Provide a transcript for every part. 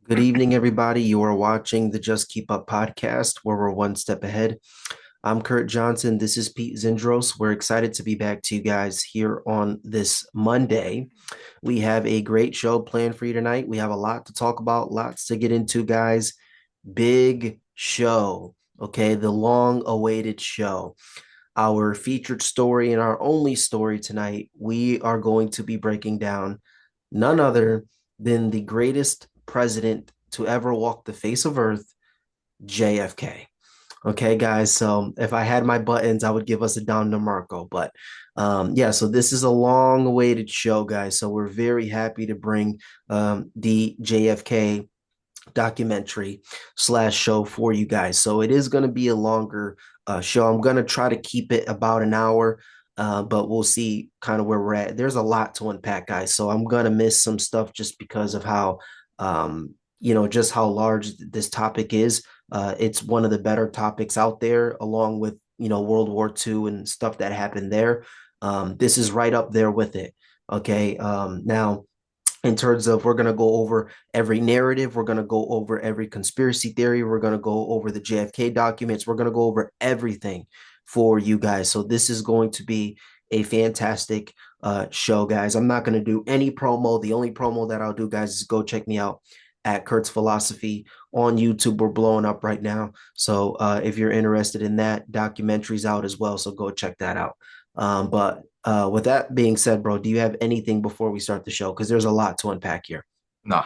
Good evening, everybody. You are watching the Just Keep Up podcast, where we're one step ahead. I'm Kurt Johnson. This is Pete Zindros. We're excited to be back to you guys here on this Monday. We have a great show planned for you tonight. We have a lot to talk about, lots to get into, guys. Big show, okay? The long awaited show. Our featured story and our only story tonight, we are going to be breaking down none other than the greatest president to ever walk the face of Earth, JFK. Okay, guys. So if I had my buttons, I would give us a Don DeMarco. But yeah, so this is a long awaited show, guys. So we're very happy to bring the JFK documentary slash show for you guys. So it is going to be a longer show. I'm going to try to keep it about an hour, but we'll see kind of where we're at. There's a lot to unpack, guys. So I'm going to miss some stuff just because of how, just how large this topic is. It's one of the better topics out there, along with, World War II and stuff that happened there. This is right up there with it. Okay. Now, in terms of we're going to go over every narrative, we're going to go over every conspiracy theory, we're going to go over the JFK documents, we're going to go over everything for you guys. So this is going to be a fantastic show, guys. I'm not going to do any promo. The only promo that I'll do, guys, is go check me out at Kurt's Philosophy on YouTube. We're blowing up right now. So if you're interested in that, documentary's out as well. So go check that out. But with that being said, bro, do you have anything before we start the show? Because there's a lot to unpack here. Nah.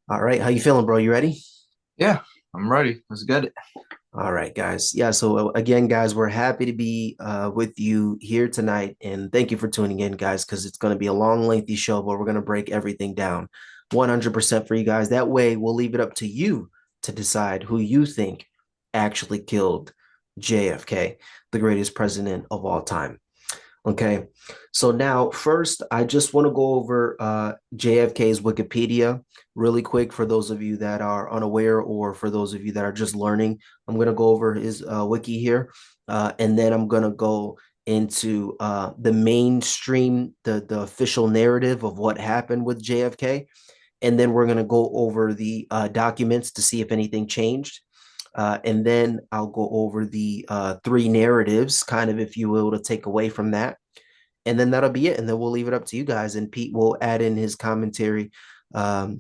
All right, how you feeling, bro? You ready? Yeah, I'm ready. Let's get it. All right, guys. Yeah, so again, guys, we're happy to be with you here tonight. And thank you for tuning in, guys, because it's going to be a long, lengthy show, but we're going to break everything down 100% for you guys. That way, we'll leave it up to you to decide who you think actually killed JFK, the greatest president of all time. Okay. So now, first, I just want to go over JFK's Wikipedia really quick for those of you that are unaware or for those of you that are just learning. I'm going to go over his wiki here, and then I'm going to go into the mainstream, the official narrative of what happened with JFK. And then we're going to go over the documents to see if anything changed. And then I'll go over the three narratives, kind of, if you will, to take away from that. And then that'll be it. And then we'll leave it up to you guys. And Pete will add in his commentary um,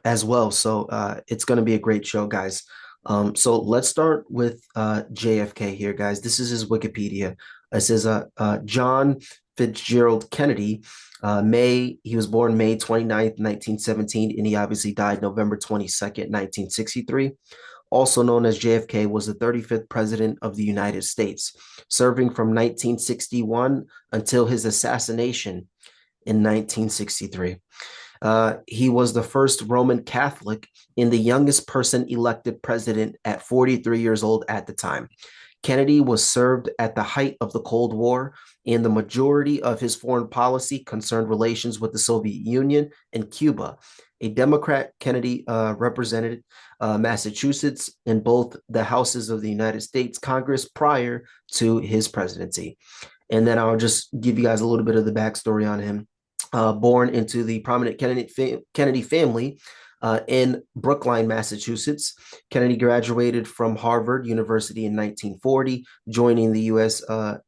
as well. So it's going to be a great show, guys. So let's start with JFK here, guys. This is his Wikipedia. It says John Fitzgerald Kennedy. He was born May 29th, 1917, and he obviously died November 22nd, 1963. Also known as JFK, was the 35th president of the United States, serving from 1961 until his assassination in 1963. He was the first Roman Catholic and the youngest person elected president at 43 years old at the time. Kennedy was served at the height of the Cold War, and the majority of his foreign policy concerned relations with the Soviet Union and Cuba. A Democrat, Kennedy represented Massachusetts in both the houses of the United States Congress prior to his presidency. And then I'll just give you guys a little bit of the backstory on him. Born into the prominent Kennedy family in Brookline, Massachusetts. Kennedy graduated from Harvard University in 1940, joining the U.S.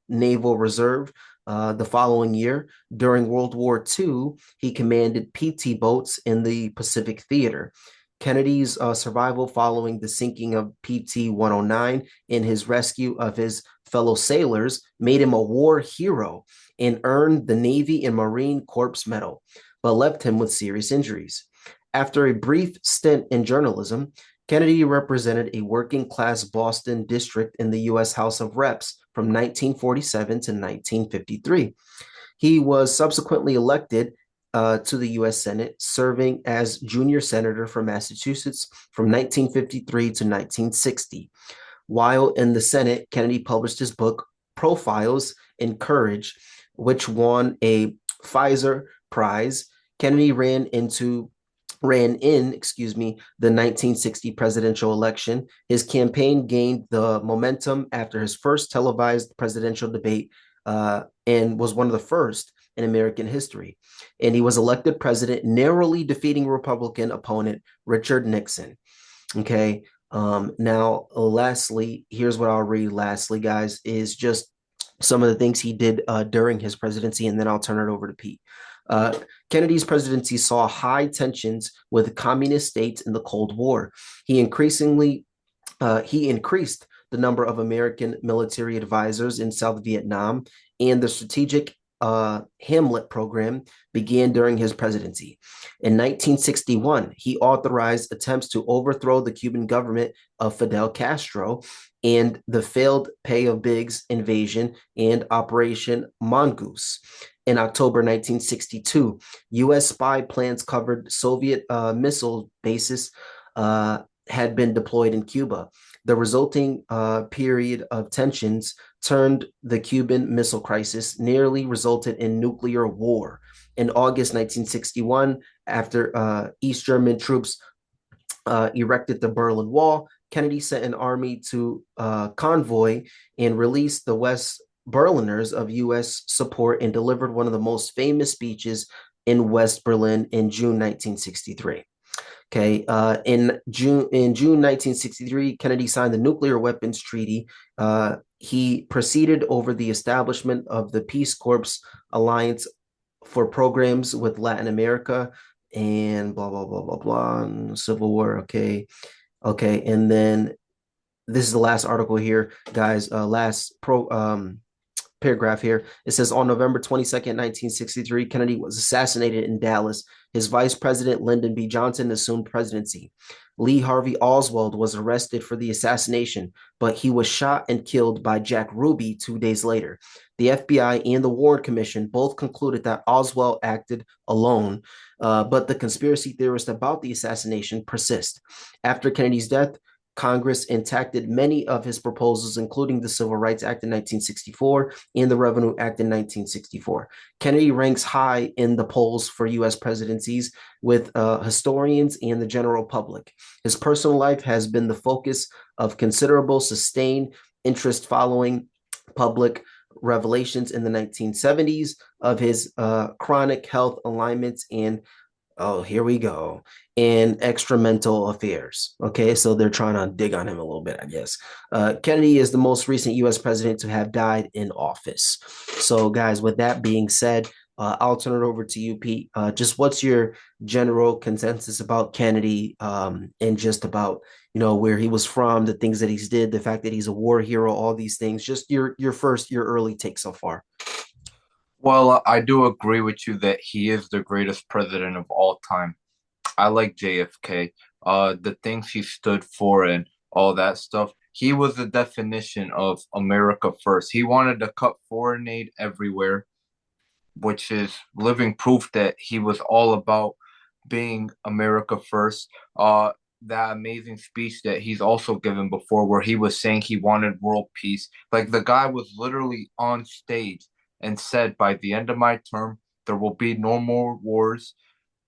Naval Reserve the following year. During World War II, he commanded PT boats in the Pacific Theater. Kennedy's survival following the sinking of PT 109 and his rescue of his fellow sailors made him a war hero and earned the Navy and Marine Corps Medal, but left him with serious injuries. After a brief stint in journalism, Kennedy represented a working class Boston district in the U.S. House of Reps from 1947 to 1953. He was subsequently elected to the U.S. Senate, serving as junior senator for Massachusetts from 1953 to 1960. While in the Senate, Kennedy published his book, Profiles in Courage, which won a Pfizer Prize. Kennedy ran in the 1960 presidential election. His campaign gained the momentum after his first televised presidential debate and was one of the first in American history. And he was elected president, narrowly defeating Republican opponent Richard Nixon. Okay. Now, lastly, here's what I'll read. Lastly, guys, is just some of the things he did during his presidency, and then I'll turn it over to Pete. Uh, Kennedy's presidency saw high tensions with communist states in the Cold War. He increasingly he increased the number of American military advisors in South Vietnam, and the strategic Hamlet program began during his presidency. In 1961, he authorized attempts to overthrow the Cuban government of Fidel Castro and the failed Pay of Biggs invasion and Operation Mongoose. In October 1962, U.S. spy plans covered Soviet missile bases had been deployed in Cuba. The resulting period of tensions turned the Cuban Missile Crisis, nearly resulted in nuclear war. In August 1961, after East German troops erected the Berlin Wall, Kennedy sent an army to convoy and released the West Berliners of U.S. support and delivered one of the most famous speeches in West Berlin in June 1963. Okay, in June 1963, Kennedy signed the Nuclear Weapons Treaty. He proceeded over the establishment of the Peace Corps Alliance for programs with Latin America and blah blah blah blah blah. And Civil War. Okay, okay, and then this is the last article here, guys. Last paragraph here. It says on November 22nd, 1963, Kennedy was assassinated in Dallas. His vice president, Lyndon B. Johnson, assumed presidency. Lee Harvey Oswald was arrested for the assassination, but he was shot and killed by Jack Ruby 2 days later. The FBI and the Warren Commission both concluded that Oswald acted alone, but the conspiracy theorists about the assassination persist. After Kennedy's death, Congress enacted many of his proposals, including the Civil Rights Act in 1964 and the Revenue Act in 1964. Kennedy ranks high in the polls for U.S. presidencies with historians and the general public. His personal life has been the focus of considerable sustained interest following public revelations in the 1970s of his chronic health ailments and oh, here we go. In extramental affairs. Okay, so they're trying to dig on him a little bit, I guess. Kennedy is the most recent U.S. president to have died in office. So, guys, with that being said, I'll turn it over to you, Pete. Just what's your general consensus about Kennedy and just about where he was from, the things that he's did, the fact that he's a war hero, all these things. Just your early take so far. Well, I do agree with you that he is the greatest president of all time. I like JFK. The things he stood for and all that stuff. He was the definition of America first. He wanted to cut foreign aid everywhere, which is living proof that he was all about being America first. That amazing speech that he's also given before, where he was saying he wanted world peace. Like the guy was literally on stage and said, by the end of my term, there will be no more wars.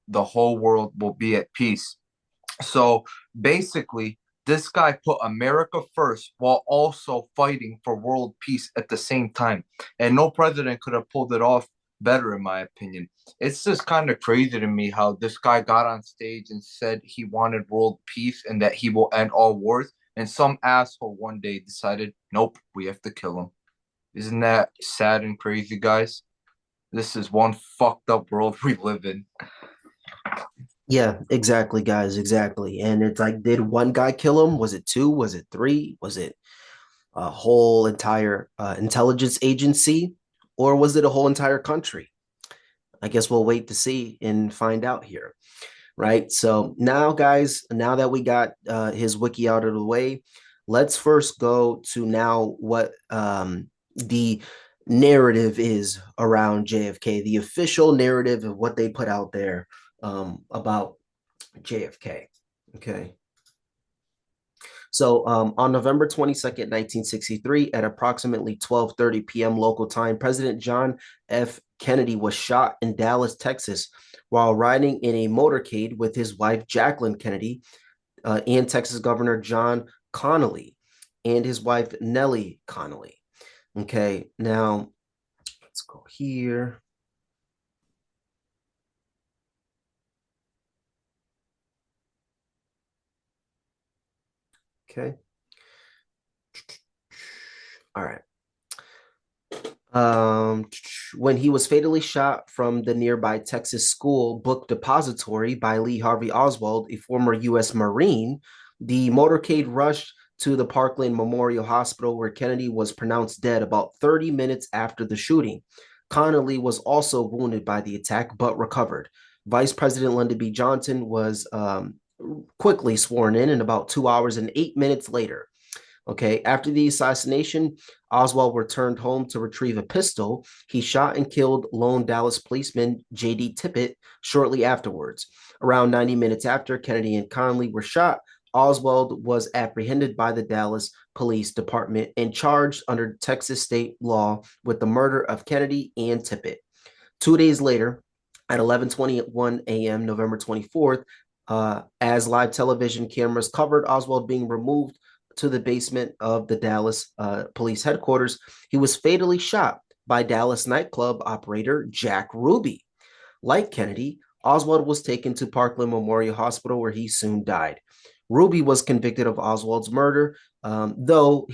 The whole world will be at peace. So basically, this guy put America first while also fighting for world peace at the same time. And no president could have pulled it off better, in my opinion. It's just kind of crazy to me how this guy got on stage and said he wanted world peace and that he will end all wars. And some asshole one day decided, nope, we have to kill him. Isn't that sad and crazy, guys? This is one fucked up world we live in. Yeah, exactly, guys, exactly. And it's like, did one guy kill him? Was it two? Was it three? Was it a whole entire intelligence agency? Or was it a whole entire country? I guess we'll wait to see and find out here, right? So now, guys, now that we got his wiki out of the way, let's first go to now what the narrative is around JFK, the official narrative of what they put out there about JFK. Okay. So on November 22nd, 1963, at approximately 12:30 p.m. local time, President John F. Kennedy was shot in Dallas, Texas, while riding in a motorcade with his wife, Jacqueline Kennedy, and Texas Governor John Connally and his wife, Nellie Connally. Okay, now let's go here. Okay. All right. When he was fatally shot from the nearby Texas School Book Depository by Lee Harvey Oswald, a former U.S. Marine, the motorcade rushed to the Parkland Memorial Hospital where Kennedy was pronounced dead about 30 minutes after the shooting. Connolly was also wounded by the attack but recovered. Vice President Lyndon B. Johnson was quickly sworn in about 2 hours and 8 minutes later. Okay, after the assassination, Oswald returned home to retrieve a pistol. He shot and killed lone Dallas policeman J.D. Tippit shortly afterwards. Around 90 minutes after Kennedy and Connolly were shot, Oswald was apprehended by the Dallas Police Department and charged under Texas state law with the murder of Kennedy and Tippit. 2 days later, at 11:21 a.m., November 24th, as live television cameras covered Oswald being removed to the basement of the Dallas police headquarters, he was fatally shot by Dallas nightclub operator Jack Ruby. Like Kennedy, Oswald was taken to Parkland Memorial Hospital where he soon died. Ruby was convicted of Oswald's murder, though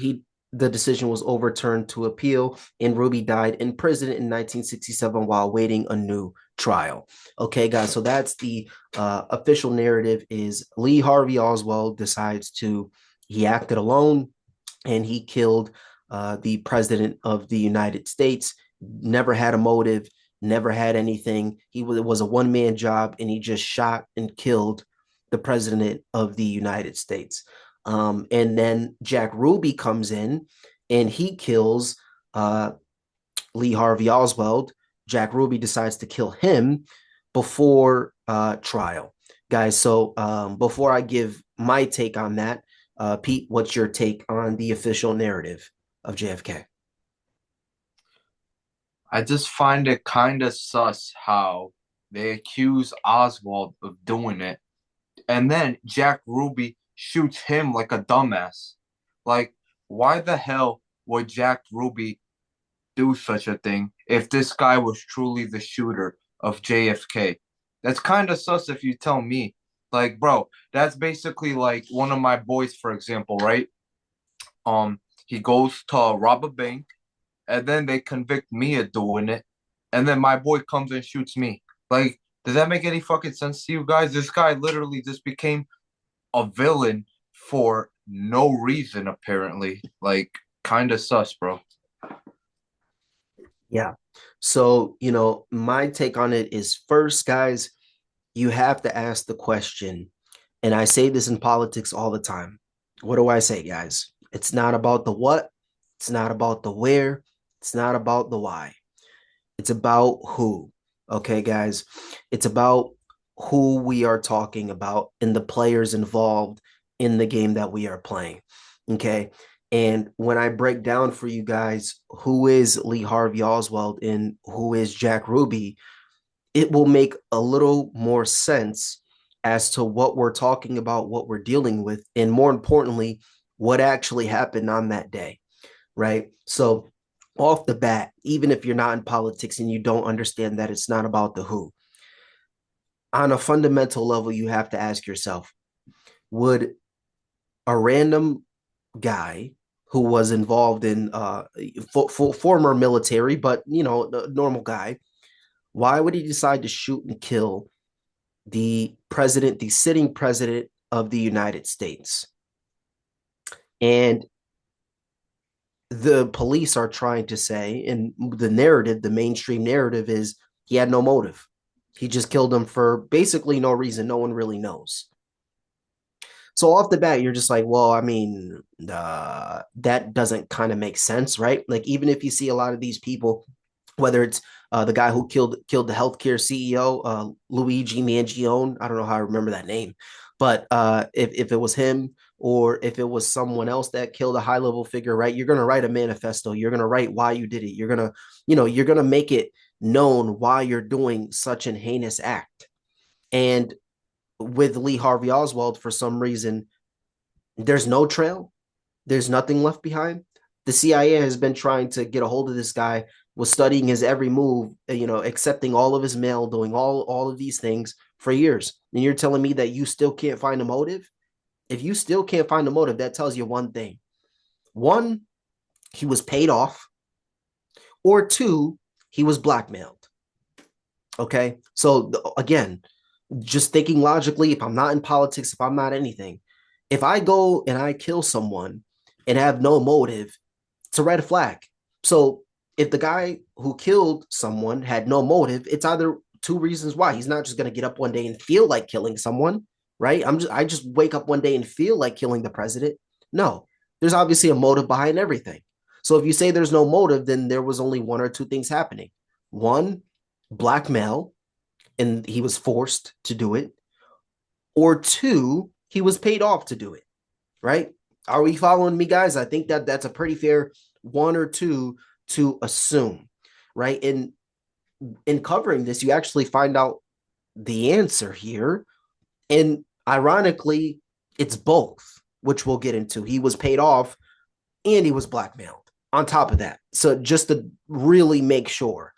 the decision was overturned to appeal, and Ruby died in prison in 1967 while waiting a new trial. Okay, guys, so that's the official narrative is Lee Harvey Oswald decides to, he acted alone and he killed the president of the United States, never had a motive, never had anything. It was a one-man job, and he just shot and killed the president of the United States. And then Jack Ruby comes in and he kills Lee Harvey Oswald. Jack Ruby decides to kill him before trial. Guys, so before I give my take on that, Pete, what's your take on the official narrative of JFK? I just find it kind of sus how they accuse Oswald of doing it, and then Jack Ruby shoots him like a dumbass. Like, why the hell would Jack Ruby do such a thing if this guy was truly the shooter of JFK? That's kind of sus if you tell me. Like, bro, that's basically like one of my boys, for example, right? He goes to rob a bank, and then they convict me of doing it, and then my boy comes and shoots me. Like, does that make any fucking sense to you guys? This guy literally just became a villain for no reason, apparently. Like, kind of sus, bro. Yeah. So, my take on it is first, guys, you have to ask the question, and I say this in politics all the time. What do I say, guys? It's not about the what, it's not about the where, it's not about the why. It's about who. Okay, guys? It's about who we are talking about and the players involved in the game that we are playing. Okay. And when I break down for you guys who is Lee Harvey Oswald and who is Jack Ruby, it will make a little more sense as to what we're talking about, what we're dealing with, and more importantly, what actually happened on that day, right? So, off the bat, even if you're not in politics and you don't understand that it's not about the who, on a fundamental level, you have to ask yourself, would a random guy who was involved in former military, but a normal guy, why would he decide to shoot and kill the president, the sitting president of the United States? And the police are trying to say, and the narrative, the mainstream narrative is he had no motive. He just killed him for basically no reason. No one really knows. So off the bat, you're just like, well, I mean, that doesn't kind of make sense, right? Like even if you see a lot of these people, whether it's the guy who killed the healthcare CEO, Luigi Mangione, I don't know how I remember that name, but if it was him or if it was someone else that killed a high level figure, right? You're gonna write a manifesto. You're gonna write why you did it. You're gonna make it known why you're doing such an heinous act. And with Lee Harvey Oswald, for some reason, there's no trail. There's nothing left behind. The CIA has been trying to get a hold of this guy, was studying his every move, accepting all of his mail, doing all of these things for years. And you're telling me that you still can't find a motive? If you still can't find the motive, that tells you one thing. One, he was paid off, or two, he was blackmailed. Okay. So again, just thinking logically, if I'm not in politics, if I'm not anything, if I go and I kill someone and have no motive, it's a red flag. So if the guy who killed someone had no motive, it's either two reasons why. He's not just going to get up one day and feel like killing someone, right? I just wake up one day and feel like killing the president. No, there's obviously a motive behind everything. So if you say there's no motive, then there was only one or two things happening. One, blackmail, and he was forced to do it, or two, he was paid off to do it, right? Are we following me, guys? I think that that's a pretty fair one or two to assume, right? In covering this, you actually find out the answer here, and ironically, it's both, which we'll get into. He was paid off and he was blackmailed on top of that. So just to really make sure,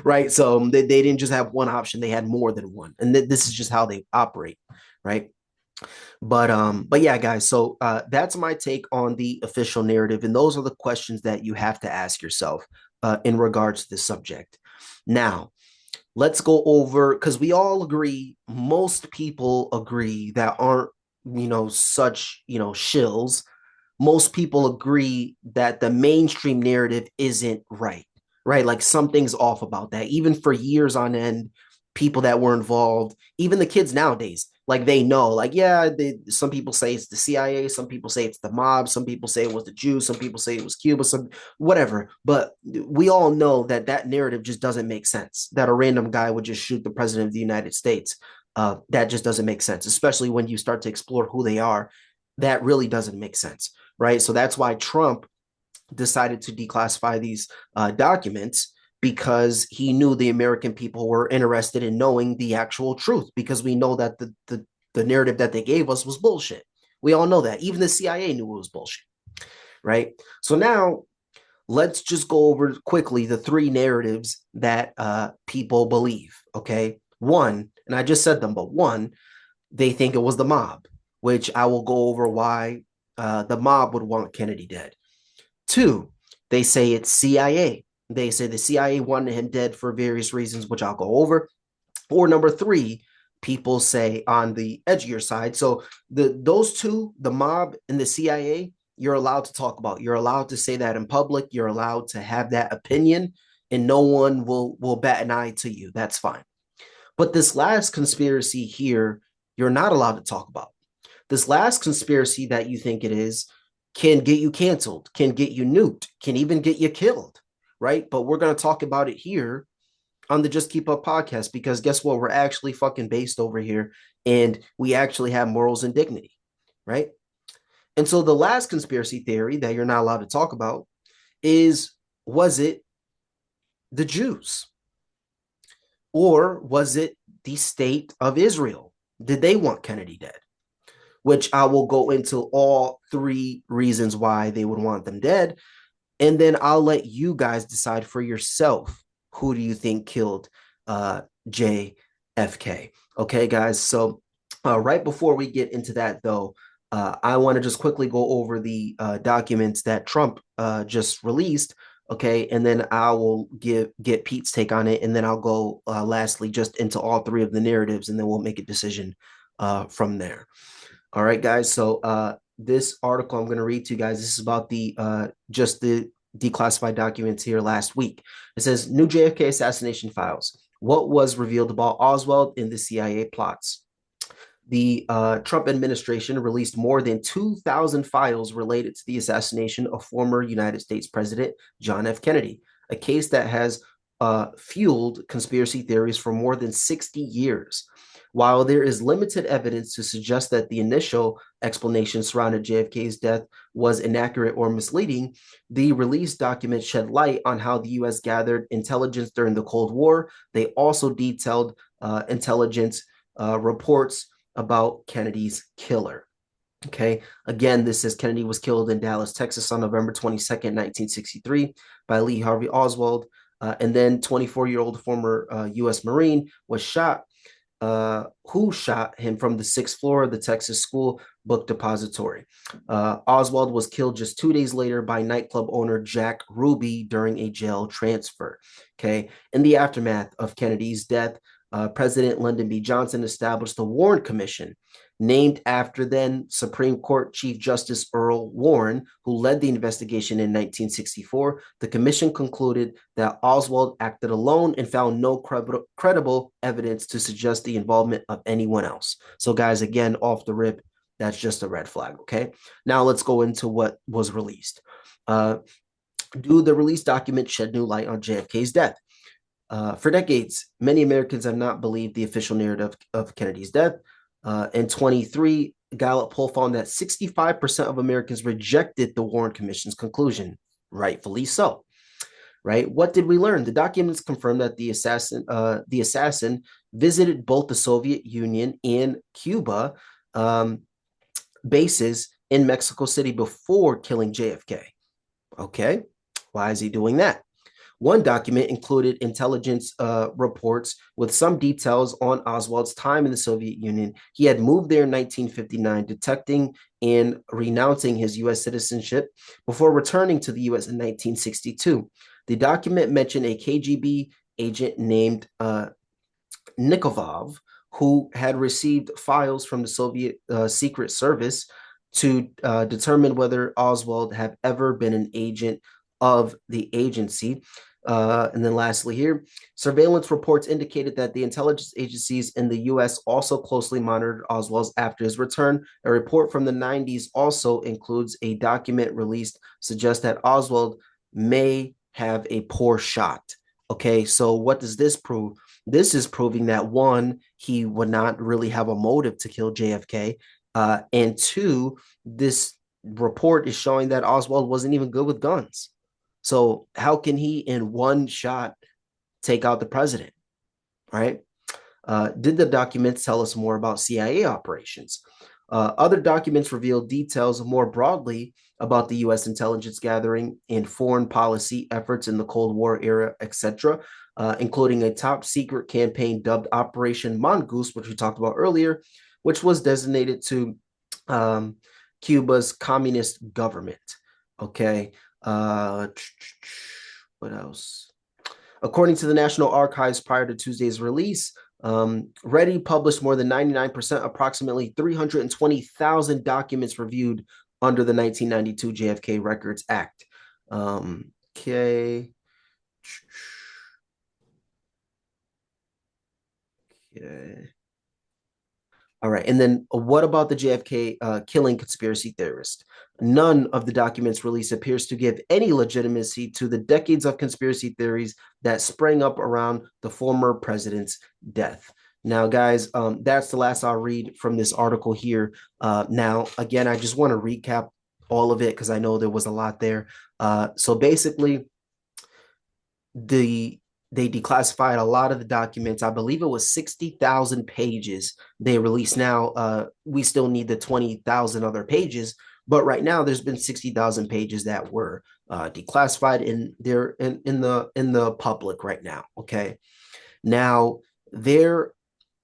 right? So they didn't just have one option, they had more than one. And this is just how they operate, right? But yeah, guys, so that's my take on the official narrative. And those are the questions that you have to ask yourself in regards to this subject. Now, let's go over, because we all agree, most people agree that aren't, such, shills. Most people agree that the mainstream narrative isn't right, right? Like something's off about that. Even for years on end, people that were involved, even the kids nowadays, like they know, like, yeah, some people say it's the CIA, some people say it's the mob, some people say it was the Jews, some people say it was Cuba, some whatever. But we all know that that narrative just doesn't make sense, that a random guy would just shoot the president of the United States. That just doesn't make sense, especially when you start to explore who they are. That really doesn't make sense, right? So that's why Trump decided to declassify these documents, because he knew the American people were interested in knowing the actual truth, because we know that the narrative that they gave us was bullshit. We all know that. Even the CIA knew it was bullshit, right? So now let's just go over quickly the three narratives that people believe, okay? One, and I just said them, but one, they think it was the mob, which I will go over why the mob would want Kennedy dead. Two, they say it's CIA. They say the CIA wanted him dead for various reasons, which I'll go over. Or number three, people say on the edgier side. So those two, the mob and the CIA, you're allowed to talk about. You're allowed to say that in public. You're allowed to have that opinion, and no one will bat an eye to you. That's fine. But this last conspiracy here, you're not allowed to talk about. This last conspiracy that you think it is can get you canceled, can get you nuked, can even get you killed, right? But we're going to talk about it here on the Just Keep Up podcast, because guess what? We're actually fucking based over here, and we actually have morals and dignity, right? And so the last conspiracy theory that you're not allowed to talk about is, was it the Jews? Or was it the state of Israel? Did they want Kennedy dead? Which I will go into all three reasons why they would want them dead. And then I'll let you guys decide for yourself, who do you think killed JFK? Okay, guys. So right before we get into that, though, I want to just quickly go over the documents that Trump just released. Okay, and then I will get Pete's take on it, and then I'll go lastly just into all three of the narratives, and then we'll make a decision from there. All right, guys. So this article I'm going to read to you guys, this is about the just the declassified documents here last week. It says, new JFK assassination files. What was revealed about Oswald in the CIA plots? The Trump administration released more than 2,000 files related to the assassination of former United States President John F. Kennedy, a case that has fueled conspiracy theories for more than 60 years. While there is limited evidence to suggest that the initial explanation surrounding JFK's death was inaccurate or misleading, the released documents shed light on how the U.S. gathered intelligence during the Cold War. They also detailed intelligence reports about Kennedy's killer. Okay. Again, this says Kennedy was killed in Dallas, Texas on November 22nd, 1963 by Lee Harvey Oswald. And then 24-year-old former U.S. Marine was shot who shot him from the sixth floor of the Texas School Book Depository. Oswald was killed just 2 days later by nightclub owner Jack Ruby during a jail transfer. Okay. In the aftermath of Kennedy's death, President Lyndon B. Johnson established the Warren Commission, named after then Supreme Court Chief Justice Earl Warren, who led the investigation in 1964. The commission concluded that Oswald acted alone and found no credible evidence to suggest the involvement of anyone else. So, guys, again, off the rip, that's just a red flag. Okay. Now let's go into what was released. Do the released documents shed new light on JFK's death? For decades, many Americans have not believed the official narrative of Kennedy's death. In 23, Gallup poll found that 65% of Americans rejected the Warren Commission's conclusion, rightfully so. Right? What did we learn? The documents confirm that the assassin visited both the Soviet Union and Cuba bases in Mexico City before killing JFK. Okay, why is he doing that? One document included intelligence reports with some details on Oswald's time in the Soviet Union. He had moved there in 1959, detecting and renouncing his U.S. citizenship before returning to the U.S. in 1962. The document mentioned a KGB agent named Nikolov, who had received files from the Soviet Secret Service to determine whether Oswald had ever been an agent of the agency. And then lastly here, surveillance reports indicated that the intelligence agencies in the U.S. also closely monitored Oswald after his return. A report from the 90s also includes a document released suggests that Oswald may have a poor shot. Okay, so what does this prove? This is proving that one, he would not really have a motive to kill JFK. And two, this report is showing that Oswald wasn't even good with guns. So how can he in one shot take out the president, right? Did the documents tell us more about CIA operations? Other documents reveal details more broadly about the U.S. intelligence gathering and foreign policy efforts in the Cold War era, etc., including a top secret campaign dubbed Operation Mongoose, which we talked about earlier, which was designated to Cuba's communist government. Okay. What else? According to the National Archives prior to Tuesday's release, Ready published more than 99%, approximately 320,000 documents reviewed under the 1992 JFK Records Act. Okay. Okay. All right. And then what about the JFK killing conspiracy theorist? None of the documents released appears to give any legitimacy to the decades of conspiracy theories that sprang up around the former president's death. Now, guys, that's the last I'll read from this article here. Now, again, I just want to recap all of it because I know there was a lot there. So basically, the they declassified a lot of the documents. I believe it was 60,000 pages they released now. We still need the 20,000 other pages, but right now there's been 60,000 pages that were declassified and they're in the public right now. Okay. Now they're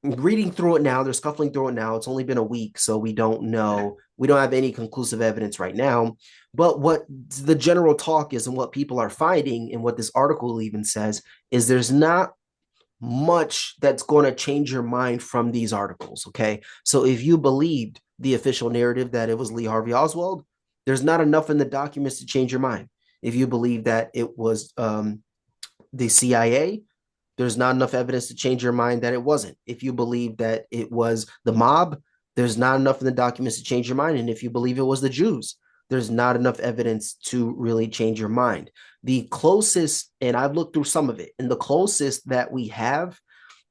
reading through it now. They're scuffling through it now. It's only been a week, so we don't know. We don't have any conclusive evidence right now. But what the general talk is and what people are finding, and what this article even says, is there's not much that's going to change your mind from these articles. Okay. So if you believed the official narrative that it was Lee Harvey Oswald, there's not enough in the documents to change your mind. If you believe that it was the CIA, there's not enough evidence to change your mind that it wasn't. If you believe that it was the mob, there's not enough in the documents to change your mind. And if you believe it was the Jews, there's not enough evidence to really change your mind. The closest, and I've looked through some of it, and the closest that we have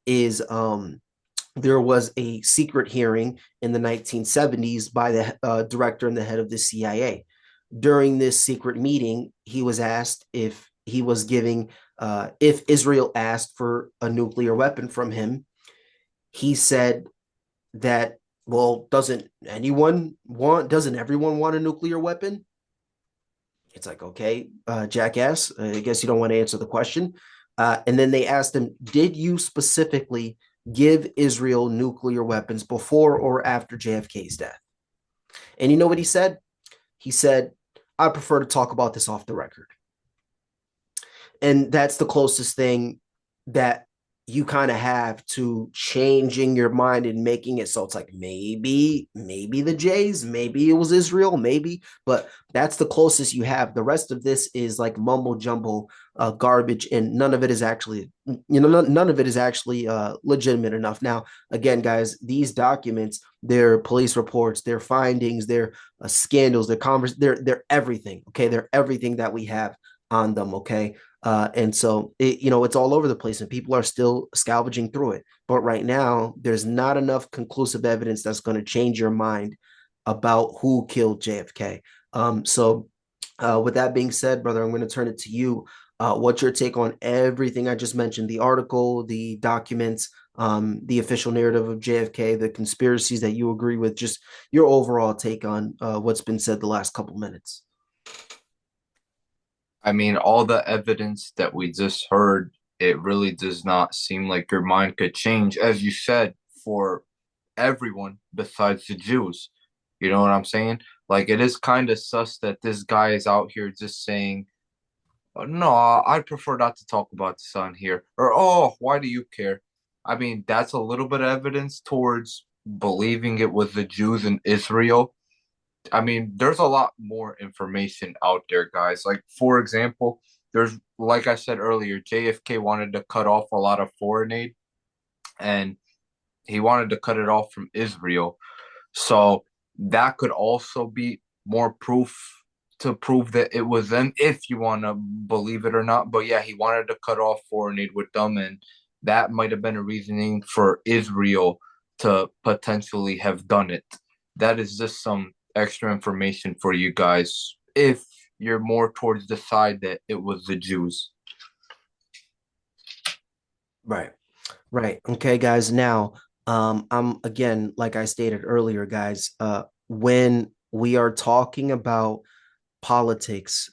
is there was a secret hearing in the 1970s by the director and the head of the CIA. During this secret meeting, he was asked if he was giving if Israel asked for a nuclear weapon from him. He said that, well, doesn't everyone want a nuclear weapon? It's like, okay, jackass, I guess you don't want to answer the question. And then they asked him, did you specifically give Israel nuclear weapons before or after JFK's death. And you know what he said? He said, I prefer to talk about this off the record. And that's the closest thing that you kind of have to changing your mind and making it so it's like maybe the Jays, maybe it was Israel, maybe, but that's the closest you have. The rest of this is like mumble jumble garbage, and none of it is actually, none of it is actually legitimate enough. Now, again, guys, these documents, their police reports, their findings, their scandals, their they're everything. Okay, they're everything that we have on them. Okay, and so it's all over the place, and people are still scavenging through it. But right now, there's not enough conclusive evidence that's going to change your mind about who killed JFK. With that being said, brother, I'm going to turn it to you. What's your take on everything I just mentioned? The article, the documents, the official narrative of JFK, the conspiracies that you agree with, just your overall take on what's been said the last couple minutes. I mean, all the evidence that we just heard, it really does not seem like your mind could change, as you said, for everyone besides the Jews. You know what I'm saying? Like, it is kind of sus that this guy is out here just saying, "Oh, no, I'd prefer not to talk about this on here," or, "Oh, why do you care?" I mean, that's a little bit of evidence towards believing it was the Jews in Israel. I mean, there's a lot more information out there, guys. Like, for example, like I said earlier, JFK wanted to cut off a lot of foreign aid, and he wanted to cut it off from Israel. So that could also be more proof to prove that it was them, if you want to believe it or not. But yeah, he wanted to cut off foreign aid with them, and that might have been a reasoning for Israel to potentially have done it. That is just some extra information for you guys if you're more towards the side that it was the Jews. Right. Right. Okay, guys. Now, I'm again, like I stated earlier, guys, when we are talking about politics,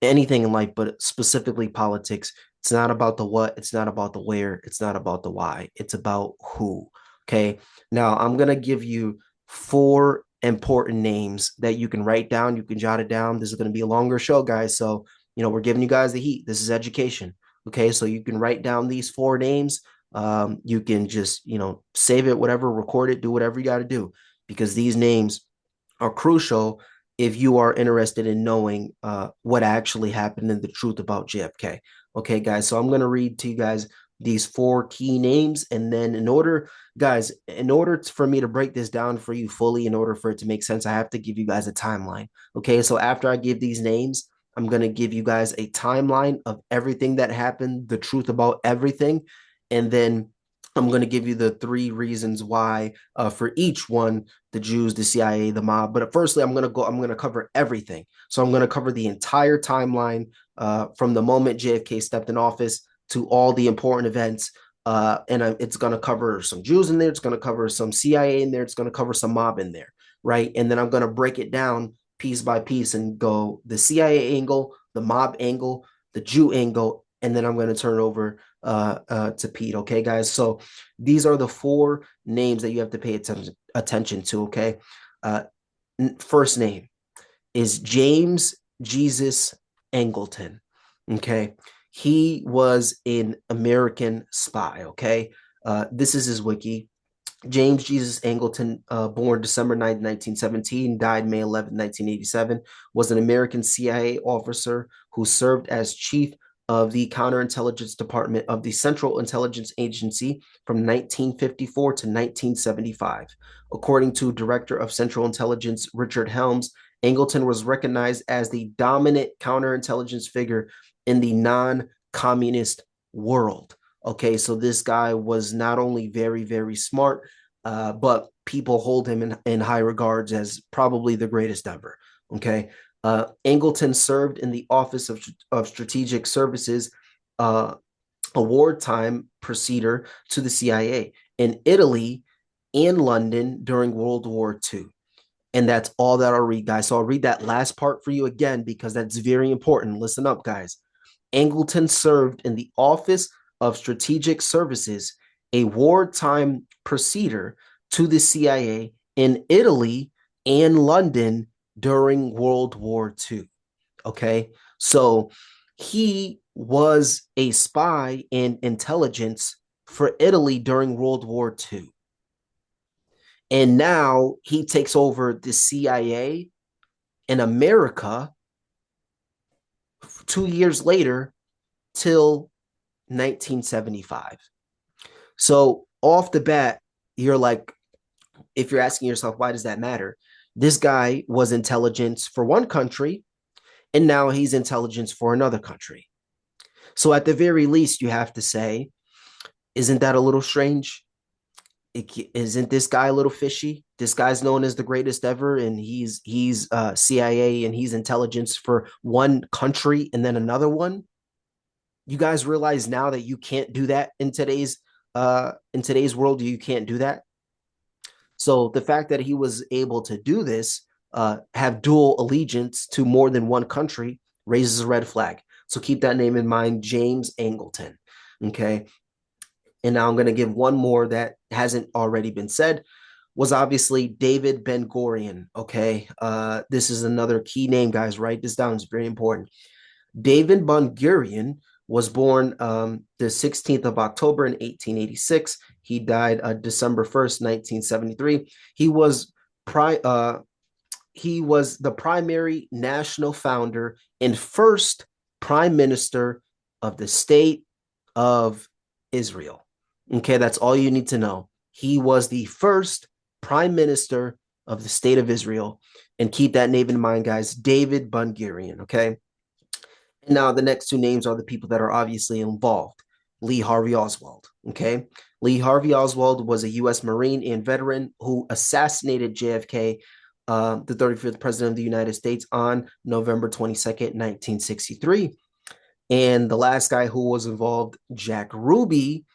anything in life, but specifically politics, it's not about the what, it's not about the where, it's not about the why, it's about who. Okay. Now, I'm gonna give you four important names that you can write down, you can jot it down. This is gonna be a longer show, guys. So, we're giving you guys the heat. This is education. Okay, so you can write down these four names. You can just, save it, whatever, record it, do whatever you got to do, because these names are crucial if you are interested in knowing what actually happened and the truth about JFK. Okay, guys, so I'm going to read to you guys these four key names. And then, guys, in order for me to break this down for you fully, in order for it to make sense, I have to give you guys a timeline. Okay, so after I give these names, I'm going to give you guys a timeline of everything that happened, the truth about everything. And then I'm going to give you the three reasons why for each one, the Jews, the CIA, the mob. But firstly, I'm going to cover everything. So I'm going to cover the entire timeline from the moment JFK stepped in office to all the important events. It's going to cover some Jews in there. It's going to cover some CIA in there. It's going to cover some mob in there. Right. And then I'm going to break it down piece by piece and go the CIA angle, the mob angle, the Jew angle, and then I'm going to turn it over to Pete. Okay, guys. So these are the four names that you have to pay attention to. Okay. Uh, First name is James Jesus Angleton. Okay. He was an American spy. Okay. This is his wiki. James Jesus Angleton, born December 9th, 1917, died May 11th, 1987, was an American CIA officer who served as chief of the counterintelligence department of the Central Intelligence Agency from 1954 to 1975. According to Director of Central Intelligence Richard Helms, Angleton was recognized as the dominant counterintelligence figure in the non-communist world. Okay, so this guy was not only very, very smart, but people hold him in high regards as probably the greatest ever. Okay, Angleton served in the Office of Strategic Services, a wartime procedure to the CIA in Italy and London during World War II. And that's all that I'll read, guys. So I'll read that last part for you again because that's very important. Listen up, guys. Angleton served in the Office of Strategic Services a wartime procedure to the CIA in Italy and London during World War II. Okay. So he was a spy in intelligence for Italy during World War II. And now he takes over the CIA in America 2 years later till 1975. So off the bat, you're like, if you're asking yourself, why does that matter? This guy was intelligence for one country, and now he's intelligence for another country. So at the very least, you have to say, isn't that a little strange? Isn't this guy a little fishy? This guy's known as the greatest ever, and he's CIA and he's intelligence for one country and then another one. You guys realize now that you can't do that in today's world. You can't do that. So the fact that he was able to do this, have dual allegiance to more than one country, raises a red flag. So keep that name in mind, James Angleton. Okay. And now I'm going to give one more that hasn't already been said, was obviously David Ben Gurion. Okay. This is another key name, guys. Write this down. It's very important. David Ben Gurion was born the 16th of October in 1886. He died December 1st, 1973. He was the primary national founder and first prime minister of the state of Israel. Okay, that's all you need to know. He was the first prime minister of the state of Israel. And keep that name in mind, guys. David Ben Gurion. Okay. And now the next two names are the people that are obviously involved. Lee Harvey Oswald. Okay. Lee Harvey Oswald was a U.S. Marine and veteran who assassinated JFK, the 35th president of the United States, on November 22nd, 1963. And the last guy who was involved, Jack Ruby,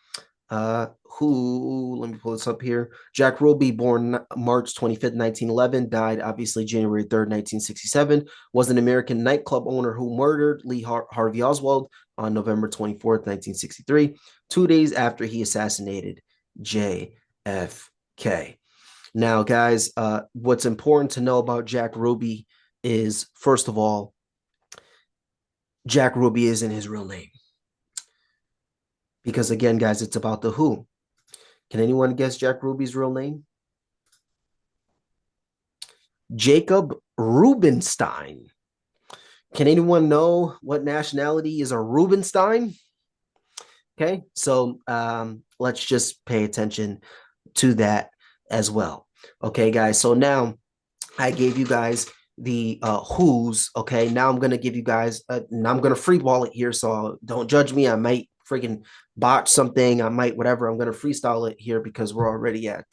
who, let me pull this up here. Jack Ruby, born March 25th, 1911, died obviously January 3rd, 1967, was an American nightclub owner who murdered Lee Harvey Oswald on November 24th, 1963, 2 days after he assassinated JFK. Now, guys, what's important to know about Jack Ruby is, first of all, Jack Ruby isn't his real name. Because again, guys, it's about the who. Can anyone guess Jack Ruby's real name? Jacob Rubenstein. Can anyone know what nationality is a Rubenstein? Okay, so let's just pay attention to that as well. Okay, guys, so now I gave you guys the who's. Okay, now I'm gonna give you guys, and I'm gonna freeball it here, so don't judge me. I might freaking botch something. I might whatever. I'm gonna freestyle it here because we're already an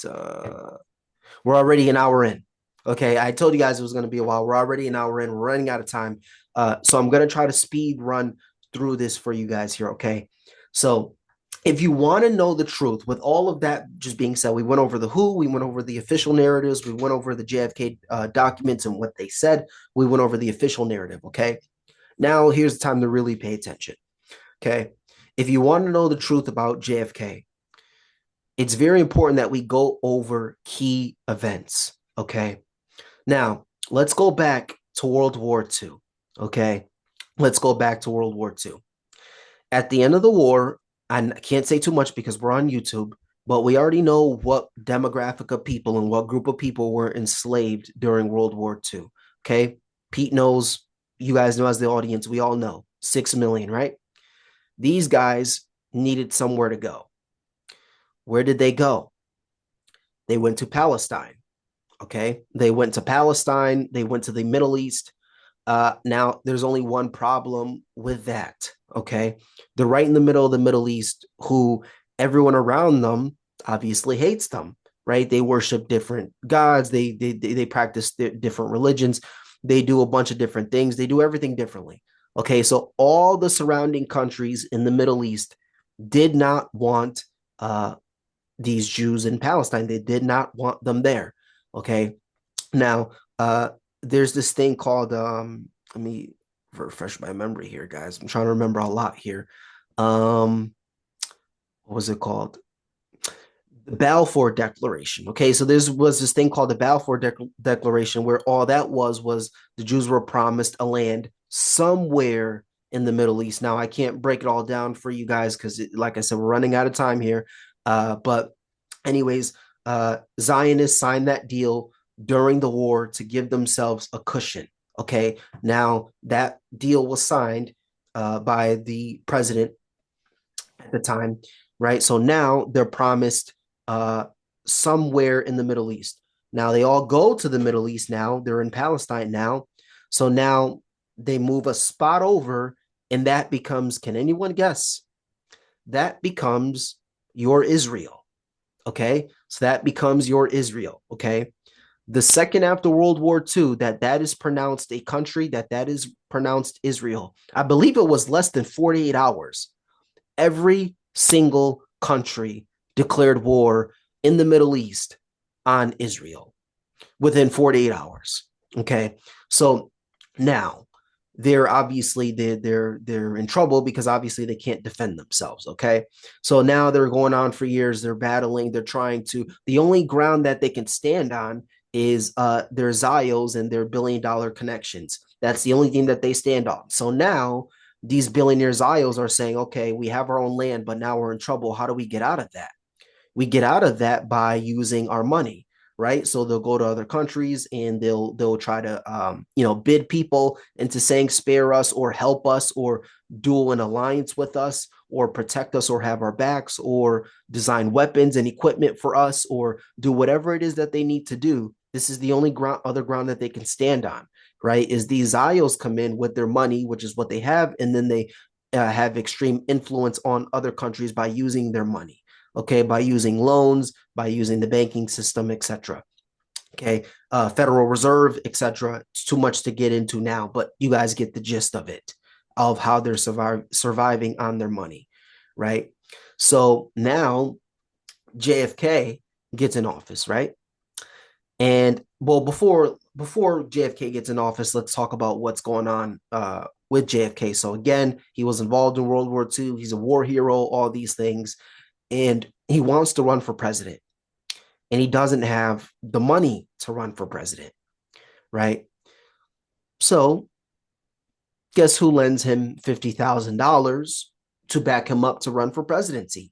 hour in. Okay, I told you guys it was gonna be a while. We're already an hour in. We're running out of time. So I'm gonna try to speed run through this for you guys here. Okay, so if you want to know the truth, with all of that just being said, we went over the who, we went over the official narratives, we went over the JFK documents and what they said, we went over the official narrative. Okay, now here's the time to really pay attention. Okay, if you want to know the truth about JFK, it's very important that we go over key events. Okay, now let's go back to World War II. Okay, let's go back to World War II. At the end of the war, I can't say too much because we're on YouTube, but we already know what demographic of people and what group of people were enslaved during World War II. Okay. Pete knows, you guys know as the audience, we all know 6 million, right? These guys needed somewhere to go. Where did they go? They went to Palestine. Okay. They went to Palestine. They went to the Middle East. Now, there's only one problem with that. Okay. They're right in the middle of the Middle East, who everyone around them obviously hates them, right? They worship different gods. They practice different religions. They do a bunch of different things. They do everything differently. Okay. So all the surrounding countries in the Middle East did not want these Jews in Palestine. They did not want them there. Okay. Now, there's this thing called let me refresh my memory here, guys. I'm trying to remember a lot here. What was it called? The Balfour Declaration. Okay, so there was this thing called the Balfour Declaration, where all that was the Jews were promised a land somewhere in the Middle East. Now I can't break it all down for you guys because, like I said, we're running out of time here. But anyways, Zionists signed that deal during the war to give themselves a cushion. Okay, now that deal was signed by the president at the time, right? So now they're promised uh, somewhere in the Middle East. Now they all go to the Middle East now. They're in Palestine now. So now they move a spot over, and that becomes, can anyone guess? That becomes your Israel. Okay. So that becomes your Israel. Okay. The second after World War II, that is pronounced a country, that is pronounced Israel. I believe it was less than 48 hours every single country declared war in the Middle East on Israel within 48 hours. Okay. So now they're in trouble because obviously they can't defend themselves. Okay. So now they're going on for years, they're battling, they're trying to, the only ground that they can stand on is their Zios and their $1 billion connections. That's the only thing that they stand on. So now these billionaire Zios are saying, okay, we have our own land, but now we're in trouble. How do we get out of that? We get out of that by using our money, right? So they'll go to other countries and they'll try to bid people into saying spare us or help us or do an alliance with us or protect us or have our backs or design weapons and equipment for us or do whatever it is that they need to do. This is the only other ground that they can stand on, right? Is these Zios come in with their money, which is what they have, and then they have extreme influence on other countries by using their money, okay, by using loans, by using the banking system, etc. Okay, Federal Reserve, etc. It's too much to get into now, but you guys get the gist of it, of how they're surviving on their money, right? So now JFK gets in office, right? And well, before JFK gets in office, let's talk about what's going on with JFK. So again, he was involved in World War II. He's a war hero, all these things, and he wants to run for president, and he doesn't have the money to run for president, right? So guess who lends him $50,000 to back him up to run for presidency?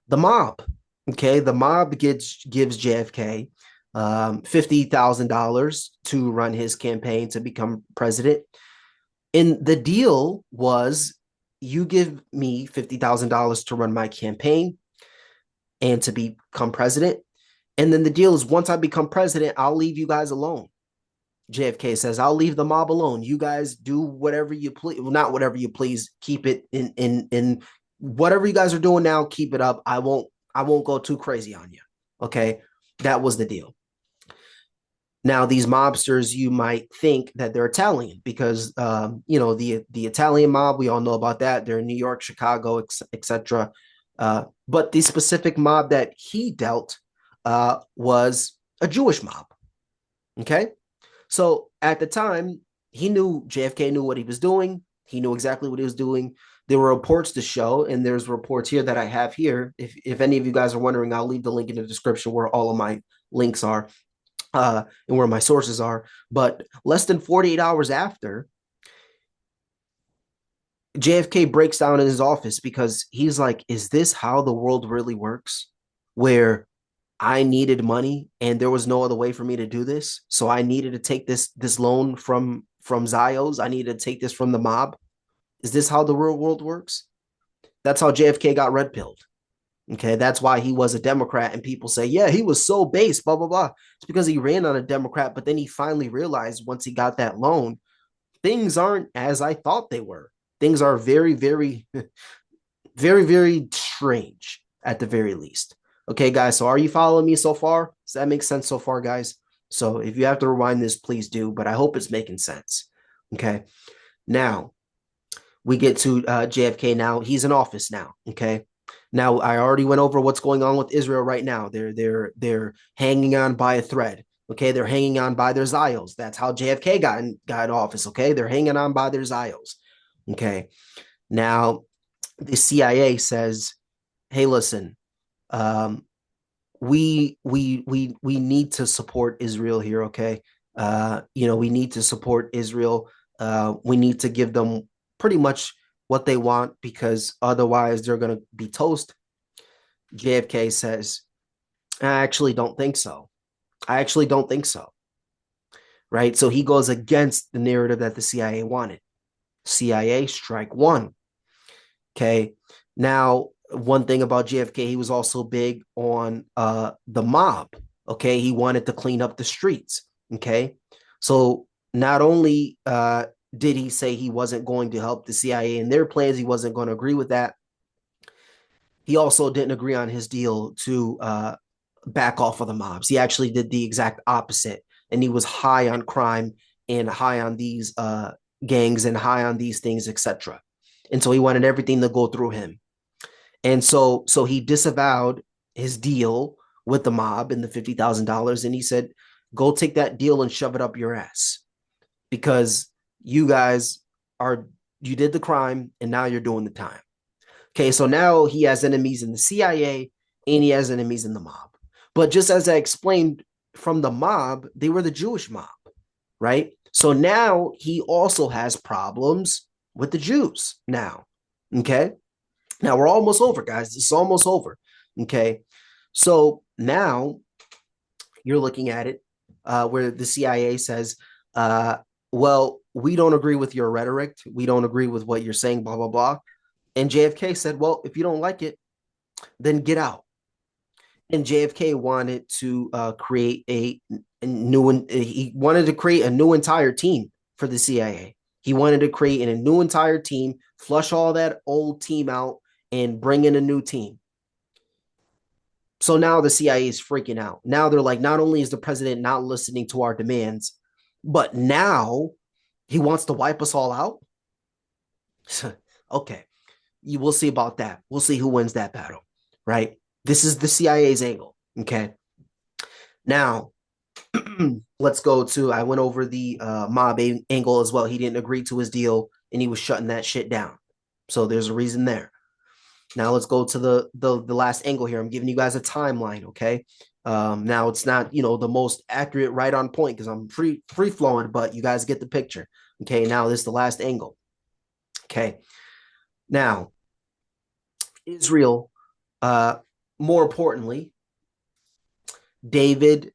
The mob. Okay, the mob gives JFK $50,000 to run his campaign to become president. And the deal was, you give me $50,000 to run my campaign and to become president. And then the deal is, once I become president, I'll leave you guys alone. JFK says, I'll leave the mob alone. You guys do whatever you please. Well, not whatever you please. Keep it in whatever you guys are doing now, keep it up. I won't go too crazy on you. Okay. That was the deal. Now, these mobsters, you might think that they're Italian because, the Italian mob, we all know about that. They're in New York, Chicago, etc. But the specific mob that he dealt was a Jewish mob. Okay. So at the time, JFK knew what he was doing. He knew exactly what he was doing. There were reports to show, and there's reports here that I have here. If any of you guys are wondering, I'll leave the link in the description where all of my links are and where my sources are. But less than 48 hours after, JFK breaks down in his office because he's like, is this how the world really works? Where I needed money and there was no other way for me to do this. So I needed to take this loan from Zios. I needed to take this from the mob. Is this how the real world works? That's how JFK got red pilled. Okay, that's why he was a Democrat, and people say, yeah, he was so base, blah, blah, blah. It's because he ran on a Democrat, but then he finally realized once he got that loan, things aren't as I thought they were. Things are very, very, very, very strange at the very least. Okay, guys, so are you following me so far? Does that make sense so far, guys? So if you have to rewind this, please do, but I hope it's making sense. Okay, now we get to JFK now. He's in office now, okay? Now, I already went over what's going on with Israel right now. They're hanging on by a thread. Okay, they're hanging on by their Zios. That's how JFK got in office. Okay, they're hanging on by their Zios. Okay, now the CIA says, "Hey, listen, Um, we need to support Israel here, okay? We need to support Israel. We need to give them pretty much what they want because otherwise they're going to be toast. JFK says, I actually don't think so. I actually don't think so. Right. So he goes against the narrative that the CIA wanted. CIA strike one. Okay. Now, one thing about JFK, he was also big on the mob. Okay. He wanted to clean up the streets. Okay. So not only did he say he wasn't going to help the CIA in their plans, he wasn't going to agree with that. He also didn't agree on his deal to back off of the mobs. He actually did the exact opposite, and he was high on crime and high on these gangs and high on these things, etc. And so he wanted everything to go through him. And so he disavowed his deal with the mob and the $50,000, and he said, "Go take that deal and shove it up your ass, because you guys are you did the crime and now you're doing the time." Okay, so now he has enemies in the CIA and he has enemies in the mob. But just as I explained from the mob, they were the Jewish mob, right? So now he also has problems with the Jews now. Okay. Now we're almost over, guys. This is almost over. Okay. So now you're looking at it where the CIA says, well, we don't agree with your rhetoric. We don't agree with what you're saying, blah, blah, blah. And JFK said, well, if you don't like it, then get out. And JFK wanted to create a new, he wanted to create a new entire team for the CIA. He wanted to create a new entire team, flush all that old team out, and bring in a new team. So now the CIA is freaking out. Now they're like, not only is the president not listening to our demands, but now he wants to wipe us all out. Okay, you will see about that. We'll see who wins that battle, right? This is the CIA's angle. Okay. Now, let's go to, I went over the mob angle as well. He didn't agree to his deal and he was shutting that shit down. So there's a reason there. Now let's go to the last angle here. I'm giving you guys a timeline, okay? Now it's not, the most accurate right on point because I'm free flowing, but you guys get the picture. Okay, now this is the last angle. Okay. Now, Israel, more importantly, David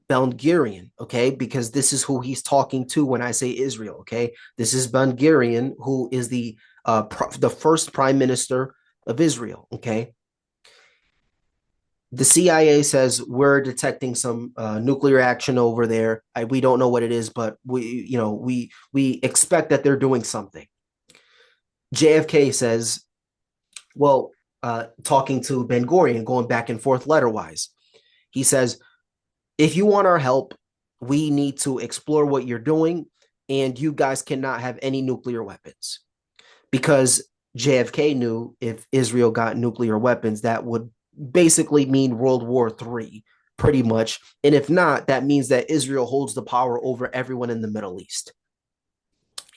Ben-Gurion, okay, because this is who he's talking to when I say Israel, okay. This is Ben-Gurion, who is the first prime minister of Israel, okay. The CIA says we're detecting some nuclear action over there. We don't know what it is, but we expect that they're doing something. JFK says, well, talking to Ben-Gurion, going back and forth letter-wise, he says, if you want our help, we need to explore what you're doing, and you guys cannot have any nuclear weapons. Because JFK knew if Israel got nuclear weapons, that would basically mean World War III, pretty much. And if not, that means that Israel holds the power over everyone in the Middle East.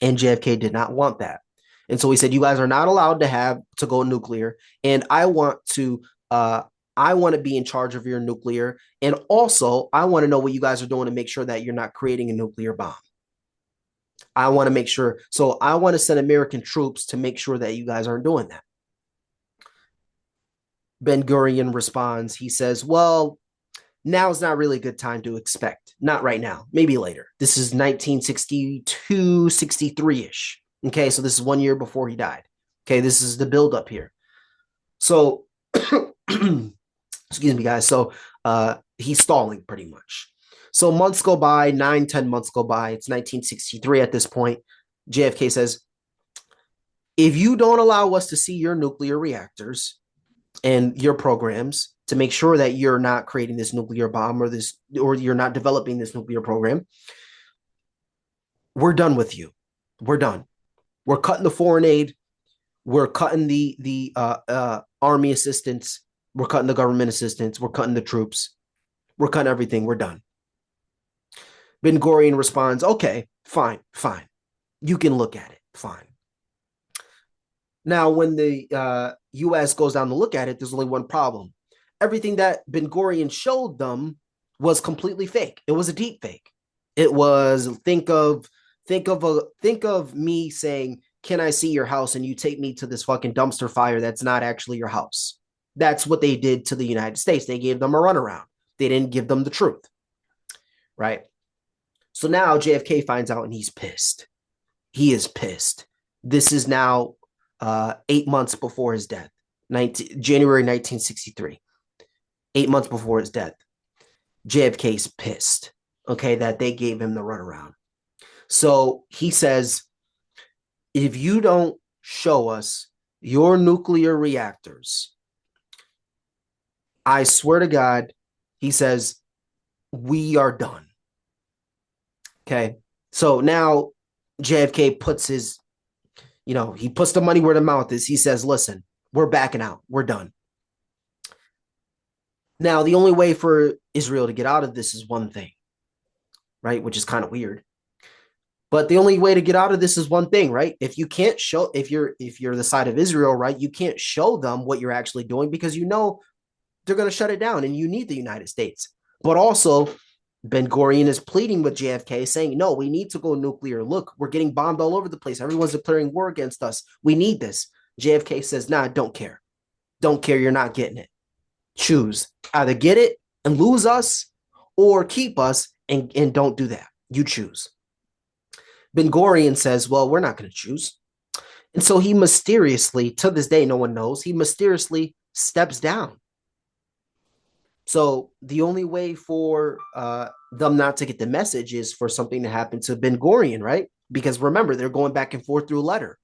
And JFK did not want that. And so he said, you guys are not allowed to go nuclear. And I want to be in charge of your nuclear. And also, I want to know what you guys are doing to make sure that you're not creating a nuclear bomb. I want to make sure. So I want to send American troops to make sure that you guys aren't doing that. Ben-Gurion responds. He says, well, now's not really a good time to expect. Not right now. Maybe later. This is 1962, 63-ish. Okay, so this is 1 year before he died. Okay, this is the buildup here. So, excuse me, guys. So he's stalling pretty much. So months go by, 9, 10 months go by. It's 1963 at this point. JFK says, if you don't allow us to see your nuclear reactors and your programs to make sure that you're not creating this nuclear bomb or you're not developing this nuclear program, we're done with you. We're done. We're cutting the foreign aid. We're cutting the army assistance. We're cutting the government assistance. We're cutting the troops. We're cutting everything. We're done. Ben-Gurion responds, okay, fine. You can look at it. Fine. Now, when the U.S. goes down to look at it, there's only one problem. everything that Ben Gurion showed them was completely fake. It was a deep fake. It was think of me saying, "Can I see your house?" and you take me to this fucking dumpster fire that's not actually your house. That's what they did to the United States. They gave them a runaround. They didn't give them the truth, right? So now JFK finds out and he's pissed. He is pissed. This is now 8 months before his death, January 1963. 8 months before his death. JFK's pissed, okay, that they gave him the runaround. So he says, if you don't show us your nuclear reactors, I swear to God, he says, we are done. Okay. So now JFK puts his, he puts the money where the mouth is. He says, listen, we're backing out. We're done. Now, the only way for Israel to get out of this is one thing, right? Which is kind of weird. But the only way to get out of this is one thing, right? If you can't show, if you're the side of Israel, right, you can't show them what you're actually doing because they're going to shut it down, and you need the United States. But also, Ben Gurion is pleading with JFK, saying, "No, we need to go nuclear. Look, we're getting bombed all over the place. Everyone's declaring war against us. We need this." JFK says, "Nah, don't care. Don't care. You're not getting it. Choose either get it and lose us, or keep us and don't do that. You choose." Ben Gurion says, "Well, we're not going to choose." And so he mysteriously, to this day, no one knows, he mysteriously steps down. So the only way for them not to get the message is for something to happen to Ben Gurion, right? Because remember, they're going back and forth through letter.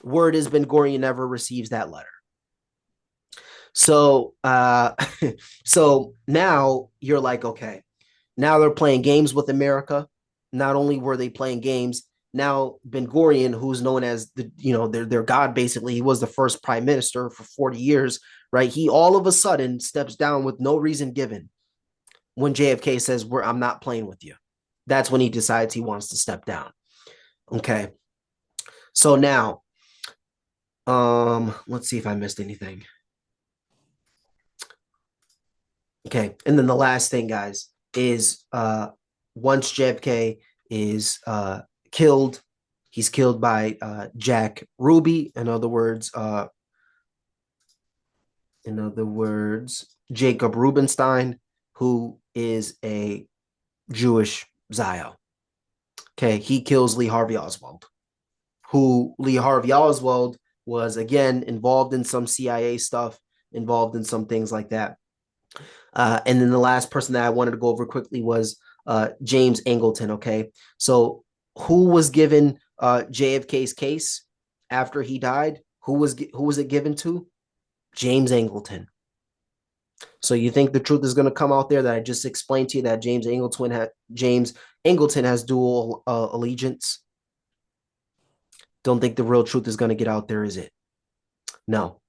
Word is Ben Gurion never receives that letter. So, so now you're like, okay, now they're playing games with America. Not only were they playing games, now Ben Gurion, who's known as their god, basically, he was the first prime minister for 40 years, right? He all of a sudden steps down with no reason given. When JFK says, I'm not playing with you. That's when he decides he wants to step down. Okay. So now, let's see if I missed anything. Okay. And then the last thing, guys, is once JFK is killed, he's killed by Jack Ruby. In other words, Jacob Rubenstein, who is a Jewish Zio. Okay, he kills Lee Harvey Oswald, who Lee Harvey Oswald was again involved in some CIA stuff, involved in some things like that. And then the last person that I wanted to go over quickly was James Angleton. Okay, so who was given JFK's case after he died? Who was it given to? James Angleton. So you think the truth is going to come out there that I just explained to you that James Angleton has dual allegiance? Don't think the real truth is going to get out there, is it? No.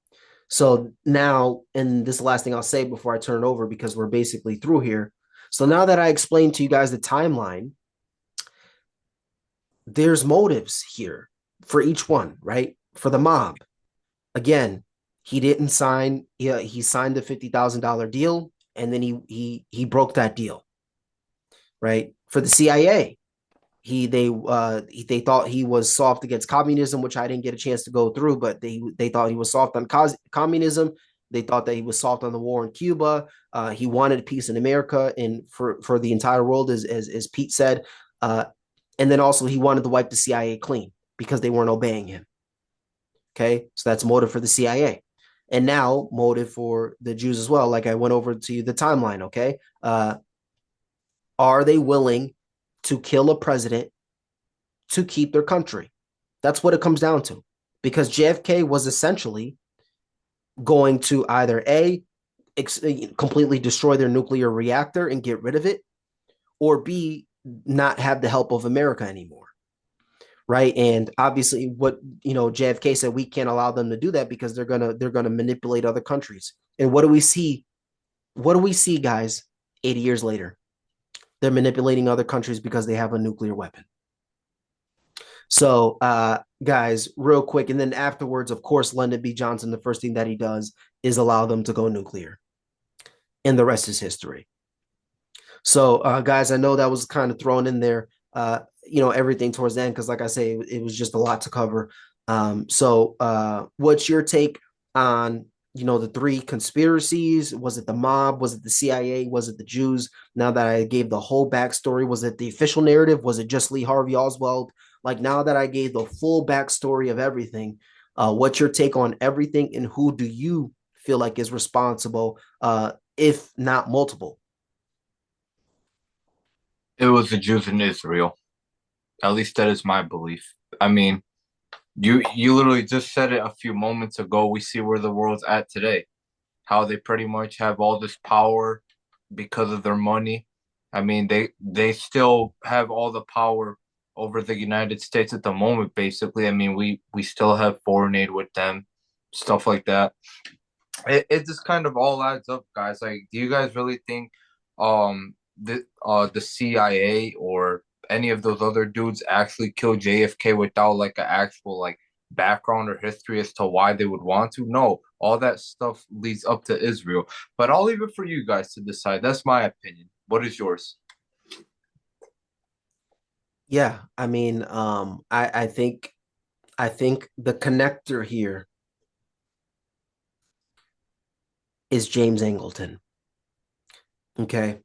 So now, and this is the last thing I'll say before I turn it over because we're basically through here. So now that I explained to you guys the timeline, there's motives here for each one, right? For the mob. Again, he didn't sign. He signed the $50,000 deal, and then he broke that deal. Right. For the CIA, they thought he was soft against communism, which I didn't get a chance to go through, but they thought he was soft on communism. They thought that he was soft on the war in Cuba. He wanted peace in America and for the entire world, as Pete said. And then also he wanted to wipe the CIA clean because they weren't obeying him. Okay, so that's motive for the CIA. And now motive for the Jews as well. Like I went over to the timeline. Okay, are they willing to kill a president to keep their country? That's what it comes down to. Because JFK was essentially going to either completely destroy their nuclear reactor and get rid of it, or B, not have the help of America anymore. Right. And obviously what, JFK said, we can't allow them to do that because they're going to manipulate other countries. And what do we see? What do we see, guys, 80 years later? They're manipulating other countries because they have a nuclear weapon. So, guys, real quick. And then afterwards, of course, Lyndon B. Johnson, the first thing that he does is allow them to go nuclear, and the rest is history. So, guys, I know that was kind of thrown in there, everything towards the end, because, like I say, it was just a lot to cover. What's your take on, the three conspiracies? Was it the mob? Was it the CIA? Was it the Jews? Now that I gave the whole backstory, was it the official narrative? Was it just Lee Harvey Oswald? Like, now that I gave the full backstory of everything, what's your take on everything, and who do you feel like is responsible, if not multiple? It was the Jews in Israel. At least that is my belief. I mean, you literally just said it a few moments ago. We see where the world's at today. How they pretty much have all this power because of their money. I mean, they still have all the power over the United States at the moment, basically. I mean, we still have foreign aid with them, stuff like that. It just kind of all adds up, guys. Like, do you guys really think the CIA or any of those other dudes actually killed JFK without like an actual like background or history as to why they would want to? No, all that stuff leads up to Israel. But I'll leave it for you guys to decide. That's my opinion. What is yours? Yeah, I mean, I think the connector here is James Angleton. Okay.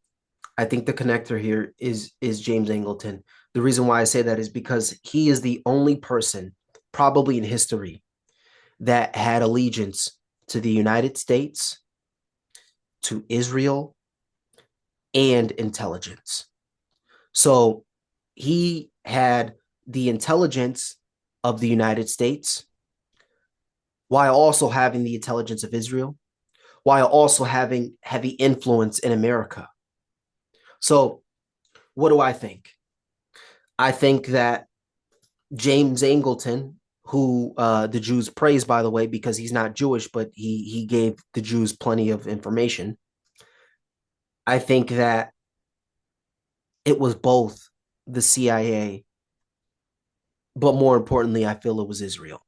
I think the connector here is James Angleton. The reason why I say that is because he is the only person, probably in history, that had allegiance to the United States, to Israel, and intelligence. So he had the intelligence of the United States while also having the intelligence of Israel, while also having heavy influence in America. So, what do I think? I think that James Angleton, who the Jews praise, by the way, because he's not Jewish, but he gave the Jews plenty of information. I think that it was both the CIA, but more importantly, I feel it was Israel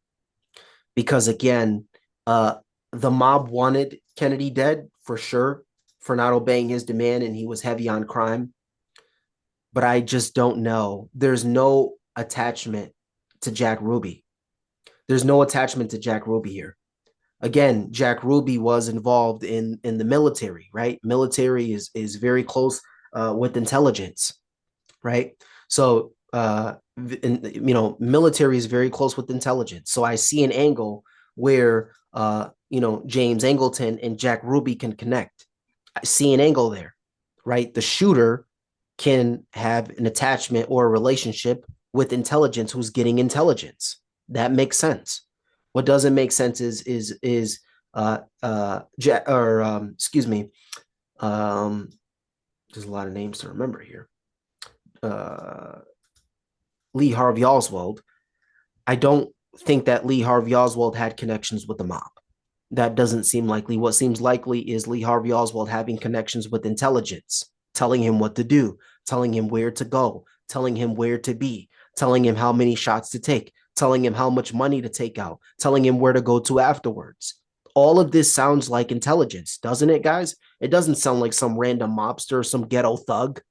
because again, uh, the mob wanted Kennedy dead for sure for not obeying his demand, and he was heavy on crime. But I just don't know. There's no attachment to Jack Ruby. There's no attachment to Jack Ruby here. Again, Jack Ruby was involved in the military, right? Military is very close with intelligence, right? So military is very close with intelligence. So I see an angle where James Angleton and Jack Ruby can connect. I see an angle there, right? The shooter can have an attachment or a relationship with intelligence who's getting intelligence. That makes sense. What doesn't make sense is excuse me, um there's a lot of names to remember here. Uh Lee Harvey Oswald. I don't think that Lee Harvey Oswald had connections with the mob. That doesn't seem likely. What seems likely is Lee Harvey Oswald having connections with intelligence, telling him what to do, telling him where to go, telling him where to be, telling him how many shots to take, telling him how much money to take out, telling him where to go to afterwards. All of this sounds like intelligence, doesn't it, guys? It doesn't sound like some random mobster or some ghetto thug.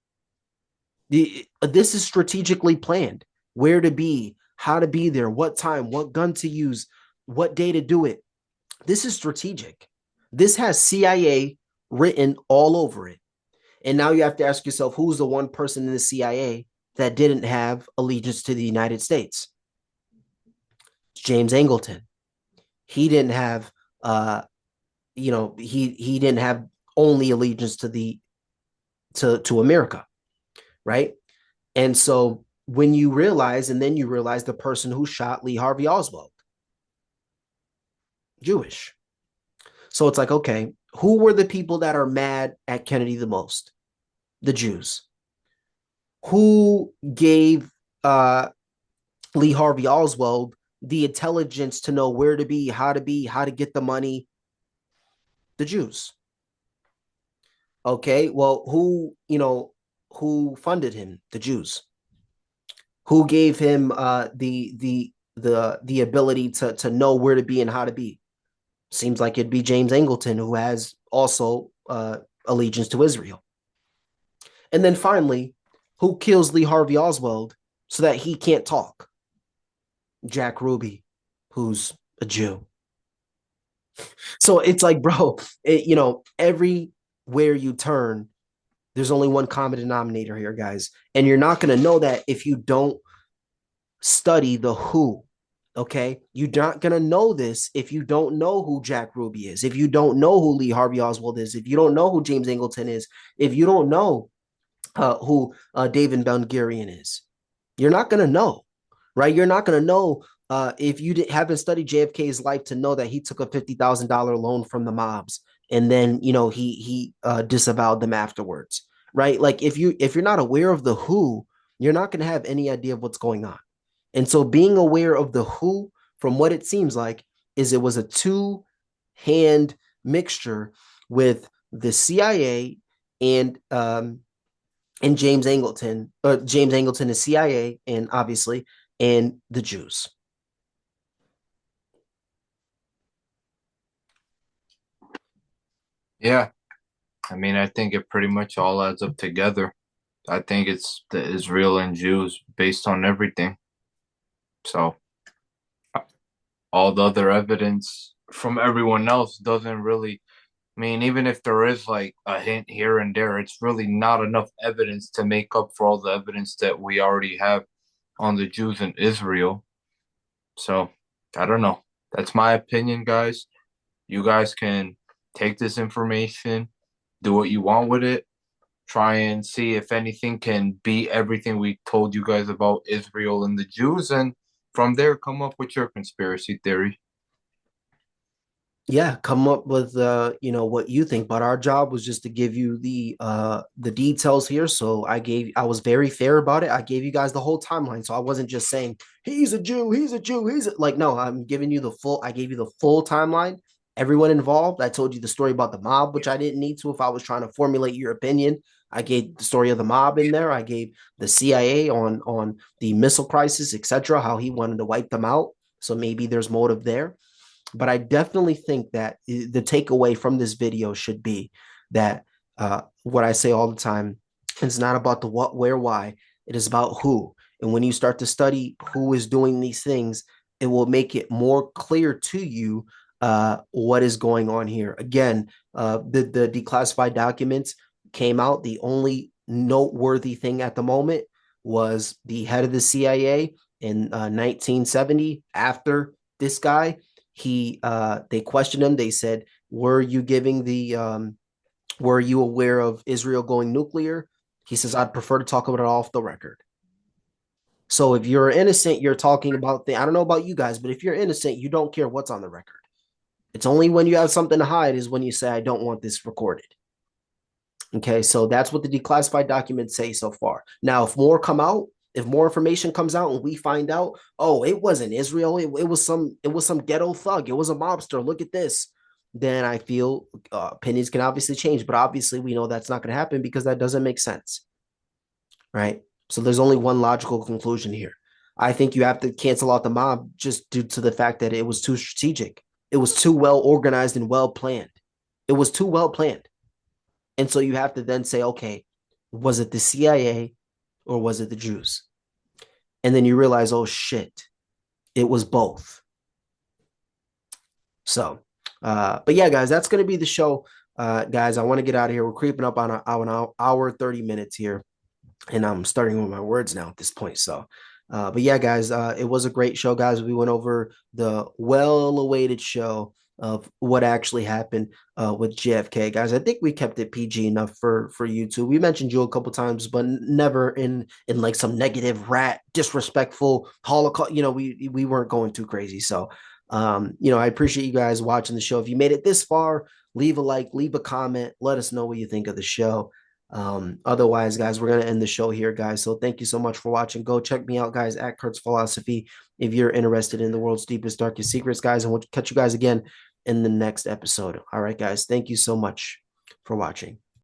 This is strategically planned. Where to be, how to be there, what time, what gun to use, what day to do it. This is strategic. This has CIA written all over it. And now you have to ask yourself, who's the one person in the CIA that didn't have allegiance to the United States? It's James Angleton. He didn't have he didn't have only allegiance to the to America, right? And so when you realize, and then you realize the person who shot Lee Harvey Oswald, Jewish. So it's like, okay, who were the people that are mad at Kennedy the most? The Jews. Who gave Lee Harvey Oswald the intelligence to know where to be, how to get the money? The Jews. Okay, well, who funded him? The Jews. Who gave him the ability to know where to be and how to be? Seems like it'd be James Angleton, who has also allegiance to Israel. And then finally, who kills Lee Harvey Oswald so that he can't talk? Jack Ruby, who's a Jew. So it's like, bro, everywhere you turn, there's only one common denominator here, guys. And you're not going to know that if you don't study the who. Okay. You're not going to know this if you don't know who Jack Ruby is, if you don't know who Lee Harvey Oswald is, if you don't know who James Angleton is, if you don't know who David Ben Gurion is. You're not going to know, right? You're not going to know if you haven't studied JFK's life to know that he took a $50,000 loan from the mobs and then he disavowed them afterwards, right? Like if you're not aware of the who, you're not going to have any idea of what's going on. And so being aware of the who, from what it seems like, is it was a two-hand mixture with the CIA and James Angleton is CIA, and obviously, and the Jews. Yeah, I mean, I think it pretty much all adds up together. I think it's the Israel and Jews based on everything. So all the other evidence from everyone else doesn't really, I mean, even if there is like a hint here and there, it's really not enough evidence to make up for all the evidence that we already have on the Jews in Israel. So I don't know. That's my opinion, guys. You guys can take this information, do what you want with it, try and see if anything can beat everything we told you guys about Israel and the Jews, and from there come up with your conspiracy theory. Yeah, come up with what you think, but our job was just to give you the details here. So I was very fair about it. I gave you guys the whole timeline. So I wasn't just saying he's a Jew, he's a Jew, like no, I'm giving you the full I gave you the full timeline, everyone involved. I told you the story about the mob, which I didn't need to if I was trying to formulate your opinion. I gave the story of the mob in there. I gave the CIA on the missile crisis, etc., how he wanted to wipe them out. So maybe there's motive there. But I definitely think that the takeaway from this video should be that what I say all the time, it's not about the what, where, why. It is about who. And when you start to study who is doing these things, it will make it more clear to you what is going on here. Again, the declassified documents came out. The only noteworthy thing at the moment was the head of the CIA in 1970 after this guy they questioned him. They said, were you aware of Israel going nuclear? He says, I'd prefer to talk about it off the record. So if you're innocent, you're talking about I don't know about you guys, but if you're innocent, you don't care what's on the record. It's only when you have something to hide is when you say, I don't want this recorded. Okay, so that's what the declassified documents say so far. Now, if more information comes out and we find out, oh, it wasn't Israel, it was some ghetto thug, it was a mobster. Look at this. Then I feel opinions can obviously change, but obviously we know that's not going to happen because that doesn't make sense, right? So there's only one logical conclusion here. I think you have to cancel out the mob just due to the fact that it was too strategic. It was too well organized and well planned. It was too well planned. And so you have to then say, okay, was it the CIA or was it the Jews? And then you realize, oh shit, it was both. So, but yeah, guys, that's going to be the show. Guys, I want to get out of here. We're creeping up on an hour, 30 minutes here. And I'm starting with my words now at this point. So, but yeah, guys, it was a great show, guys. We went over the well-awaited show of what actually happened with JFK, guys. I think we kept it PG enough for YouTube. We mentioned you a couple times, but never in like some negative rat, disrespectful Holocaust. We weren't going too crazy. So, I appreciate you guys watching the show. If you made it this far, leave a like, leave a comment, let us know what you think of the show. Otherwise, guys, we're gonna end the show here, guys. So thank you so much for watching. Go check me out, guys, at Kurt's Philosophy if you're interested in the world's deepest, darkest secrets, guys. And we'll catch you guys again in the next episode. All right, guys. Thank you so much for watching.